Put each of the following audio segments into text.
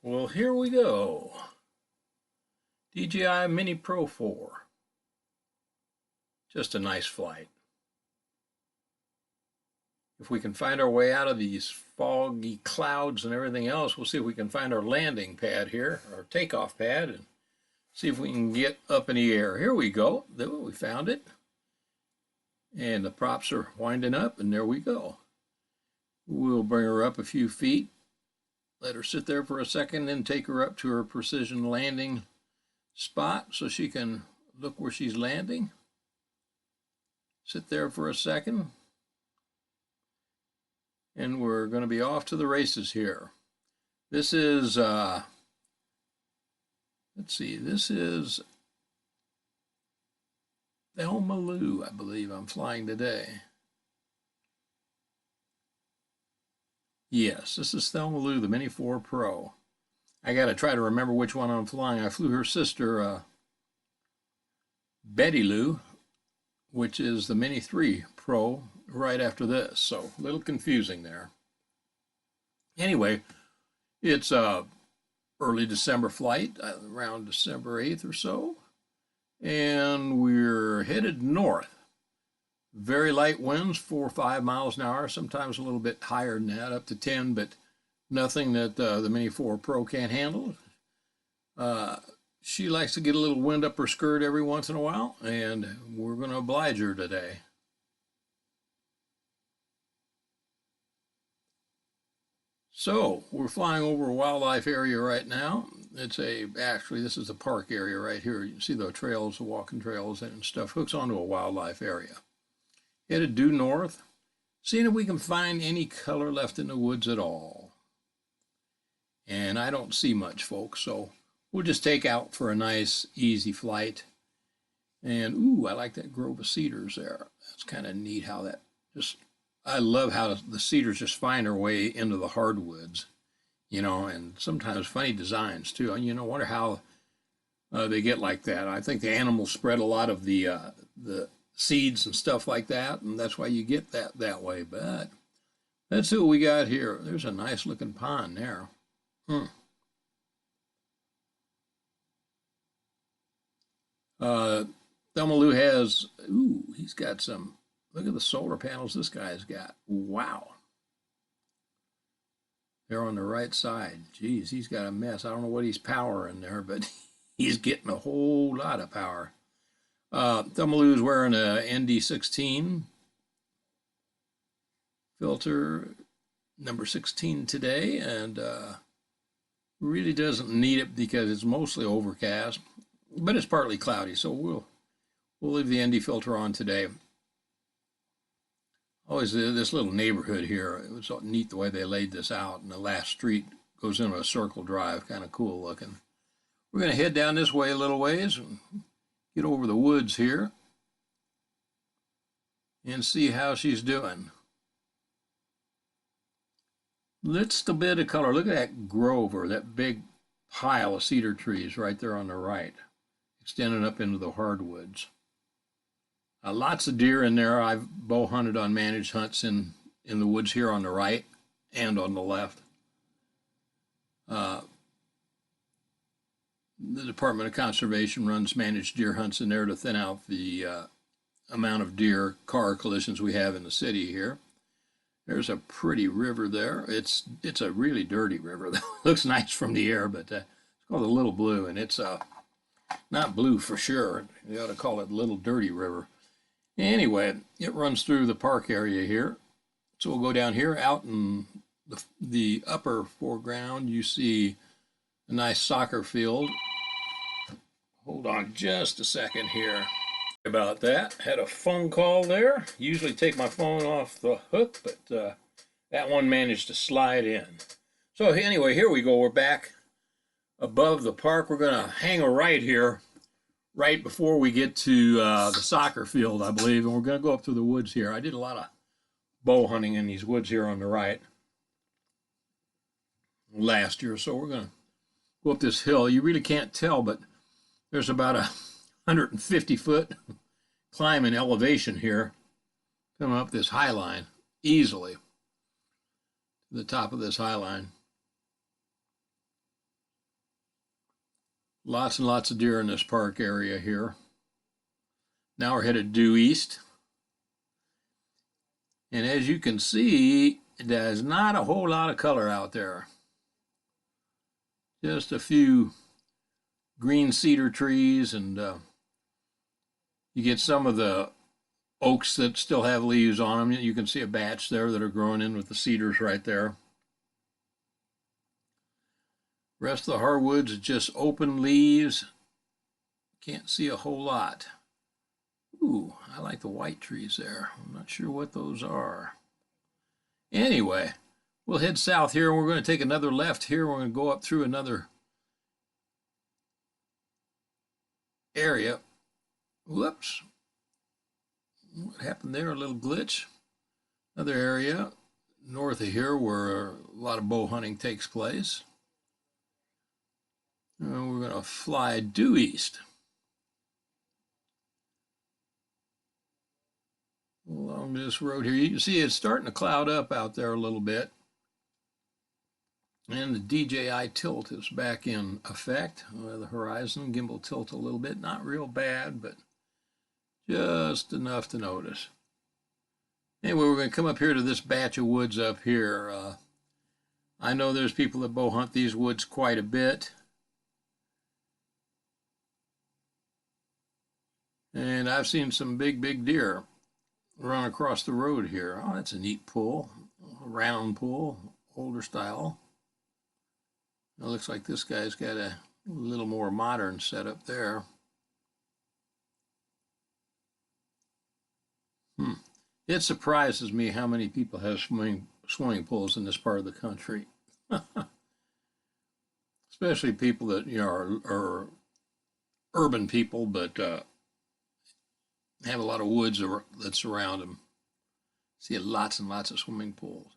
Well, here we go. DJI Mini Pro 4. Just a nice flight. If we can find our way out of these foggy clouds and everything else, we'll see if we can find our landing pad here, our takeoff pad, and see if we can get up in the air. Here we go. We found it. And the props are winding up, and there we go. We'll bring her up a few feet, let her sit there for a second, then take her up to her precision landing spot so she can look where she's landing. Sit there for a second. And we're going to be off to the races here. This is, let's see, this is Thelma Lou, I believe I'm flying today. Yes, this is Thelma Lou, the Mini 4 Pro. I got to try to remember which one I'm flying. I flew her sister, Betty Lou, which is the Mini 3 Pro, right after this. So a little confusing there. Anyway, it's a early December flight, around December 8th or so. And we're headed north. Very light winds, 4 or 5 miles an hour, sometimes a little bit higher than that, up to 10, but nothing that the Mini 4 Pro can't handle. She likes to get a little wind up her skirt every once in a while, and we're going to oblige her today. So we're flying over a wildlife area right now. Actually, this is the park area right here. You can see the trails, the walking trails and stuff hooks onto a wildlife area. Headed due north, seeing if we can find any color left in the woods at all. And I don't see much, folks, so we'll just take out for a nice, easy flight. And, ooh, I like that grove of cedars there. That's kind of neat how that I love how the cedars just find their way into the hardwoods, you know, and sometimes funny designs, too. And, you know, wonder how they get like that. I think the animals spread a lot of the seeds and stuff like that, and that's why you get that way. But let's see what we got here. There's a nice looking pond there. Thelma Lou has, ooh, he's got some, look at the solar panels this guy's got. Wow. They're on the right side. Geez, he's got a mess. I don't know what he's powering there, but he's getting a whole lot of power. Thelma Lou's wearing a ND16 filter, number 16 today, and really doesn't need it because it's mostly overcast, but it's partly cloudy, so we'll leave the ND filter on today. Always this little neighborhood here, it was neat the way they laid this out, and the last street goes into a circle drive, kind of cool looking. We're going to head down this way a little ways and get over the woods here and see how she's doing. Just a bit of color. Look at that grove, or that big pile of cedar trees right there on the right, extending up into the hardwoods. Lots of deer in there. I've bow hunted on managed hunts in the woods here on the right and on the left. The Department of Conservation runs managed deer hunts in there to thin out the amount of deer car collisions we have in the city here. There's a pretty river there. It's a really dirty river. That looks nice from the air, but it's called the Little Blue, and it's not blue for sure. You ought to call it Little Dirty River. Anyway, it runs through the park area here. So we'll go down here. Out in the upper foreground, you see a nice soccer field. Hold on just a second here. About that, had a phone call there. Usually take my phone off the hook, but that one managed to slide in. So anyway, here we go. We're back above the park. We're going to hang a right here, right before we get to the soccer field, I believe, and we're going to go up through the woods here. I did a lot of bow hunting in these woods here on the right last year, so we're going to go up this hill. You really can't tell, but there's about 150-foot climb in elevation here, coming up this high line easily to the top of this high line. Lots and lots of deer in this park area here. Now we're headed due east. And as you can see, there's not a whole lot of color out there. Just a few green cedar trees, and you get some of the oaks that still have leaves on them. You can see a batch there that are growing in with the cedars right there. Rest of the hardwoods is just open leaves. Can't see a whole lot. Ooh, I like the white trees there. I'm not sure what those are. Anyway, we'll head south here, and we're going to take another left here. We're going to go up through another area. Whoops. What happened there? A little glitch. Another area north of here where a lot of bow hunting takes place. And we're going to fly due east. Along this road here, you can see it's starting to cloud up out there a little bit. And the DJI tilt is back in effect. The horizon gimbal tilt a little bit, not real bad, but just enough to notice. Anyway, we're going to come up here to this batch of woods up here. I know there's people that bow hunt these woods quite a bit. And I've seen some big deer run across the road here. Oh, that's a neat pool, a round pool, older style. It looks like this guy's got a little more modern setup there. It surprises me how many people have swimming pools in this part of the country. Especially people that, you know, are urban people, but have a lot of woods that surround them. See lots and lots of swimming pools.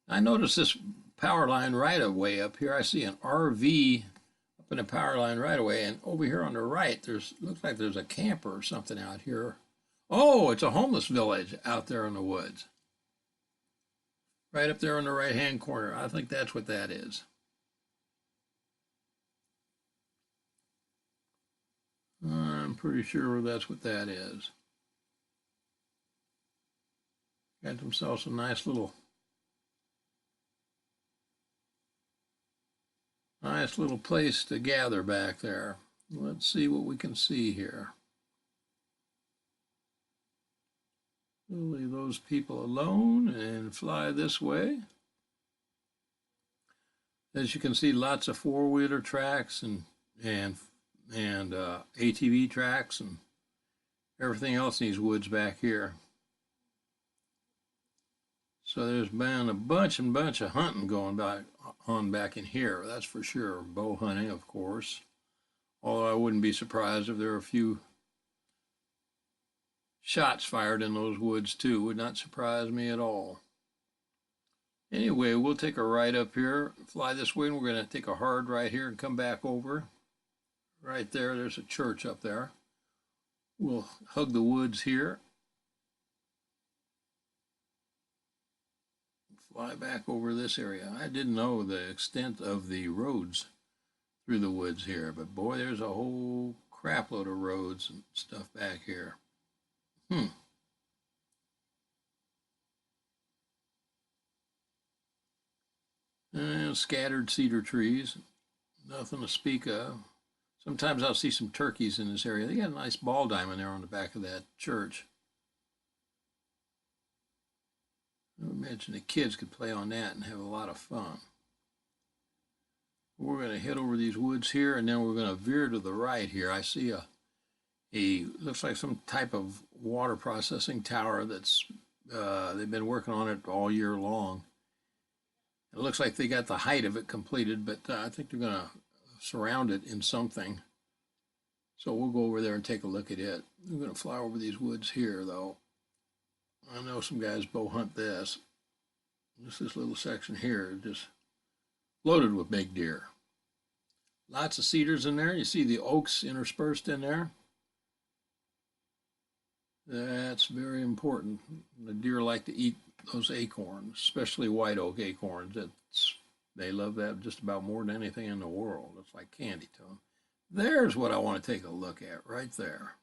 I noticed this power line right away up here. I see an RV up in a power line right away, and over here on the right, looks like there's a camper or something out here. Oh, it's a homeless village out there in the woods. Right up there in the right-hand corner. I think that's what that is. I'm pretty sure that's what that is. Got themselves a nice little place to gather back there. Let's see what we can see here. We'll leave those people alone and fly this way. As you can see, lots of four-wheeler tracks and ATV tracks and everything else in these woods back here. So there's been a bunch of hunting going on back in here, that's for sure. Bow hunting, of course. Although I wouldn't be surprised if there were a few shots fired in those woods too. Would not surprise me at all. Anyway, we'll take a right up here, fly this way, and we're going to take a hard right here and come back over. Right there, there's a church up there. We'll hug the woods here. Fly back over this area. I didn't know the extent of the roads through the woods here, but boy, there's a whole crap load of roads and stuff back here. And scattered cedar trees, nothing to speak of. Sometimes I'll see some turkeys in this area. They got a nice ball diamond there on the back of that church. I imagine the kids could play on that and have a lot of fun. We're going to head over these woods here, and then we're going to veer to the right here. I see a looks like some type of water processing tower that's they've been working on it all year long. It looks like they got the height of it completed, but I think they're going to surround it in something. So we'll go over there and take a look at it. I'm going to fly over these woods here, though. I know some guys bow hunt this. Just this little section here, just loaded with big deer. Lots of cedars in there. You see the oaks interspersed in there. That's very important. The deer like to eat those acorns, especially white oak acorns. They love that just about more than anything in the world. It's like candy to them. There's what I want to take a look at right there.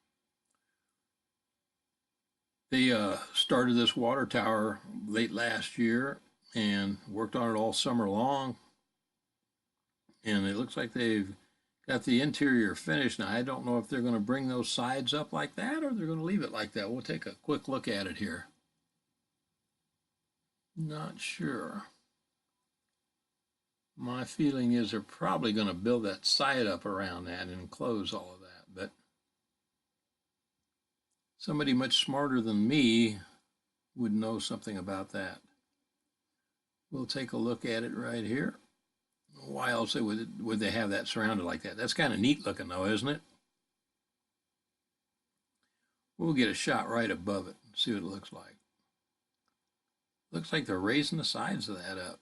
They started this water tower late last year and worked on it all summer long. And it looks like they've got the interior finished. Now, I don't know if they're going to bring those sides up like that or they're going to leave it like that. We'll take a quick look at it here. Not sure. My feeling is they're probably going to build that side up around that and enclose all of that. But somebody much smarter than me would know something about that. We'll take a look at it right here. Why else would they have that surrounded like that? That's kind of neat looking though, isn't it? We'll get a shot right above it and see what it looks like. Looks like they're raising the sides of that up.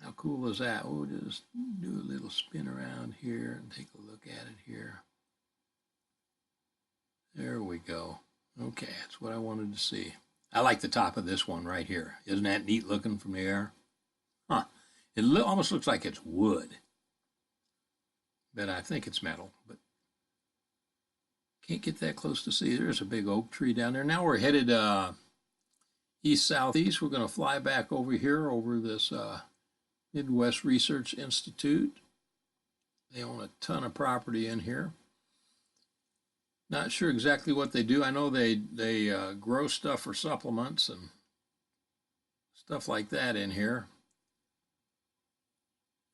How cool is that? We'll just do a little spin around here and take a look at it here. There we go. Okay, that's what I wanted to see. I like the top of this one right here. Isn't that neat looking from the air? Huh. It almost looks like it's wood. But I think it's metal. But can't get that close to see. There's a big oak tree down there. Now we're headed east-southeast. We're going to fly back over here over this Midwest Research Institute. They own a ton of property in here. Not sure exactly what they do. I know they grow stuff for supplements and stuff like that in here.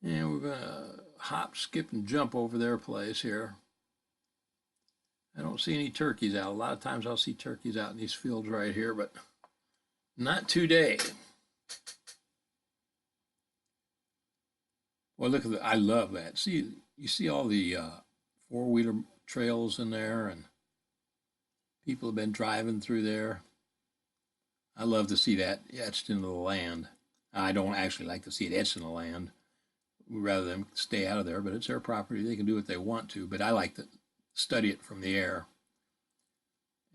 And we're going to hop, skip, and jump over their place here. I don't see any turkeys out. A lot of times I'll see turkeys out in these fields right here, but not today. Well, look at that. I love that. See, you see all the four-wheeler trails in there, and people have been driving through there. I love to see that etched into the land. I don't actually like to see it etched in the land. We'd rather them stay out of there, but it's their property. They can do what they want to, but I like to study it from the air.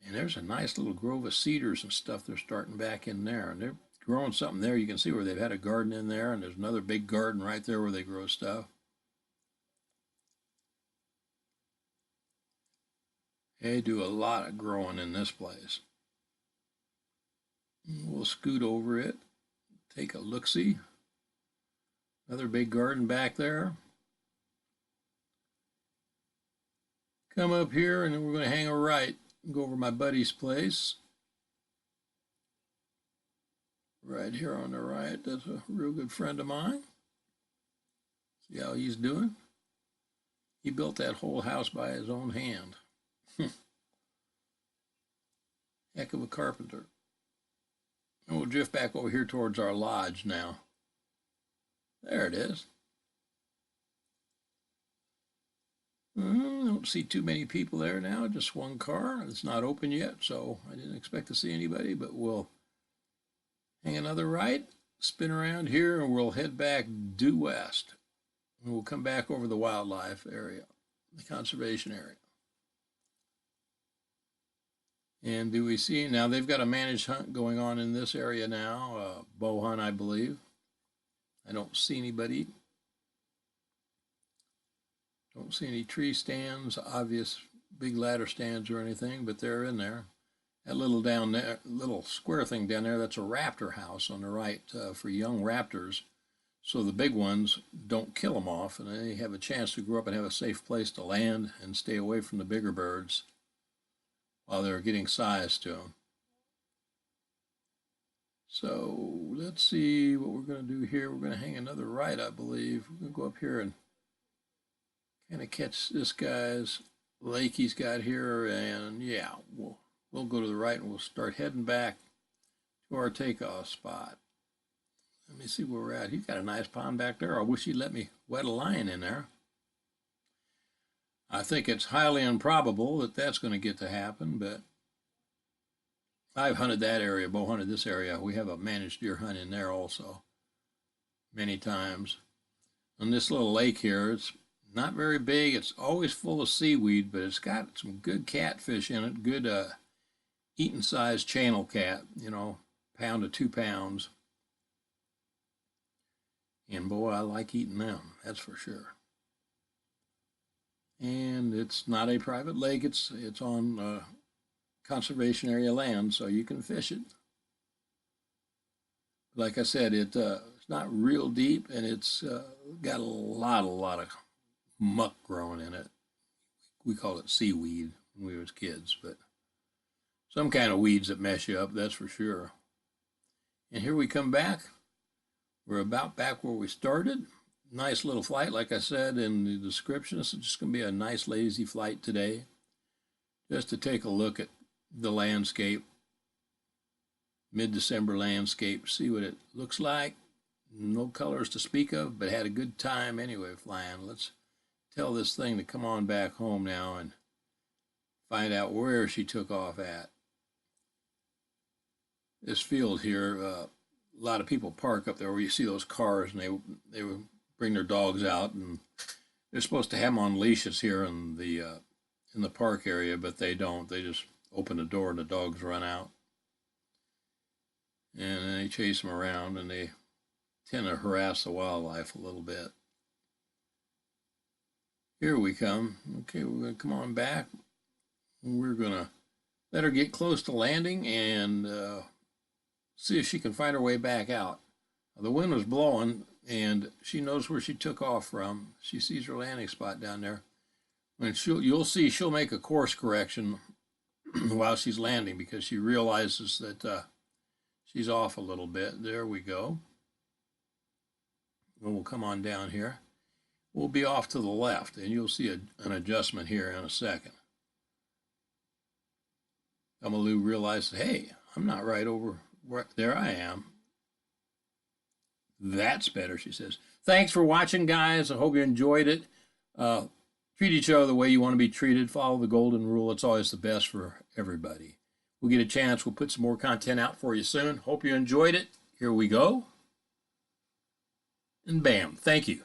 And there's a nice little grove of cedars and stuff they're starting back in there. And they're growing something there. You can see where they've had a garden in there, and there's another big garden right there where they grow stuff. They do a lot of growing in this place. We'll scoot over it, take a look-see. Another big garden back there. Come up here, and then we're going to hang a right and go over my buddy's place. Right here on the right, that's a real good friend of mine. See how he's doing? He built that whole house by his own hand. Heck of a carpenter. And we'll drift back over here towards our lodge now. There it is. I don't see too many people there now, just one car. It's not open yet, so I didn't expect to see anybody, but we'll hang another right, spin around here, and we'll head back due west. And we'll come back over the wildlife area, the conservation area. And do we see, now they've got a managed hunt going on in this area now, bow hunt, I believe. I don't see anybody. Don't see any tree stands, obvious big ladder stands or anything, but they're in there. That little down there, little square thing down there, that's a raptor house on the right for young raptors. So the big ones don't kill them off, and they have a chance to grow up and have a safe place to land and stay away from the bigger birds while they're getting size to them. So let's see what we're going to do here. We're going to hang another right, I believe. We're going to go up here and kind of catch this guy's lake he's got here, and yeah, we'll go to the right and we'll start heading back to our takeoff spot. Let me see where we're at. He's got a nice pond back there. I wish he'd let me wet a line in there. I think it's highly improbable that that's going to get to happen, but I've hunted that area, bow hunted this area. We have a managed deer hunt in there also many times. On this little lake here, it's not very big. It's always full of seaweed, but it's got some good catfish in it, good eating size channel cat, you know, pound to 2 pounds. And boy, I like eating them, that's for sure. and it's not a private lake. It's on conservation area land, so you can fish it. Like I said, it's not real deep, and it's got a lot of muck growing in it. We call it seaweed when we was kids, but some kind of weeds that mess you up, that's for sure. And here we come back. We're about back where we started. Nice little flight, like I said in the description. This is just going to be a nice lazy flight today, just to take a look at the landscape, mid-December landscape, see what it looks like. No colors to speak of, but had a good time anyway flying. Let's tell this thing to come on back home now and find out where she took off at. This field here, a lot of people park up there where you see those cars, and they bring their dogs out, and they're supposed to have them on leashes here in the park area, but they don't. They just open the door and the dogs run out, and they chase them around, and they tend to harass the wildlife a little bit. Here we come. Okay, we're going to come on back. We're going to let her get close to landing and see if she can find her way back out. The wind was blowing, and she knows where she took off from. She sees her landing spot down there. And you'll see she'll make a course correction while she's landing, because she realizes that she's off a little bit. There we go. And we'll come on down here. We'll be off to the left, and you'll see an adjustment here in a second. Thelma Lou realized, hey, I'm not right over where, there I am. That's better, she says. Thanks for watching, guys. I hope you enjoyed it. Treat each other the way you want to be treated. Follow the golden rule. It's always the best for everybody. We'll get a chance. We'll put some more content out for you soon. Hope you enjoyed it. Here we go. And bam. Thank you.